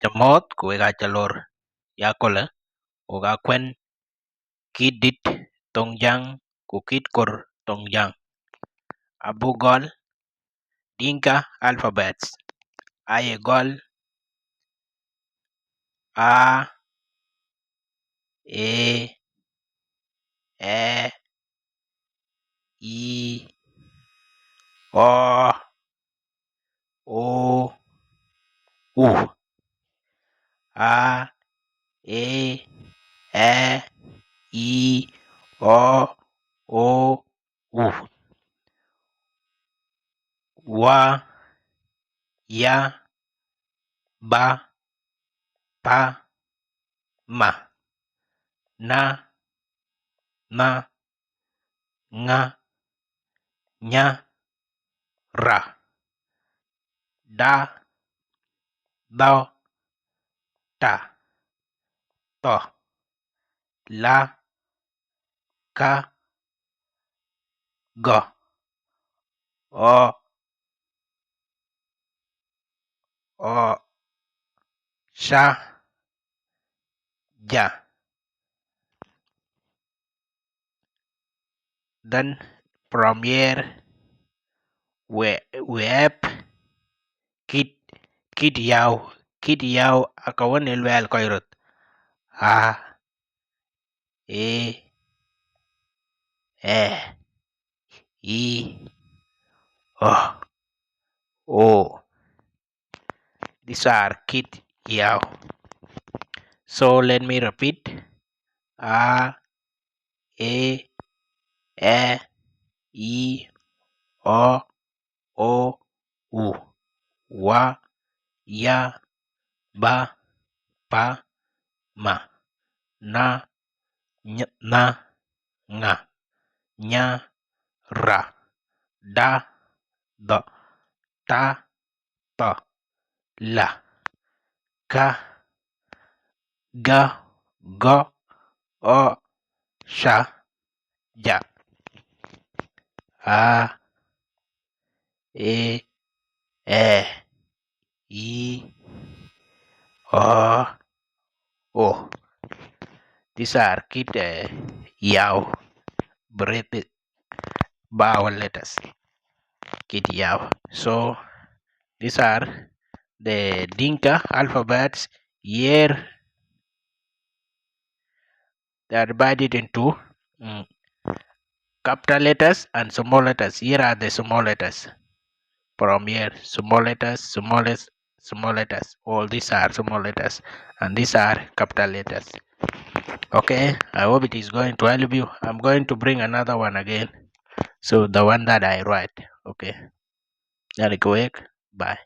Chamot kuweka chalor yakole oga kwen Kiit Dit Thoŋjäŋ ku Kiit Kor Thoŋjäŋ abugol Dinka Alphabets aye gol a e i o u a e i o u wa ya ba pa ma na nga nya ra da do ta to la ka go o sha ja. Then from here we have Kiit Yaw akawan elwel koirot a e i o. These are Kiit Yaw. So let me repeat: a e i o u wa ya ba pa ma na nga nya ra da do ta to la ka ga go o sha ja. A e i o. These are Kiit Yaw breathed vowel letters. Kiit Yaw. So these are the Dinka alphabets. Here they are divided into capital letters and small letters. Here are the small letters. From here, small letters, small letters. All these are small letters, and these are capital letters. Okay, I hope it is going to help you. I'm going to bring another one again. So the one that I write. Okay. Bye.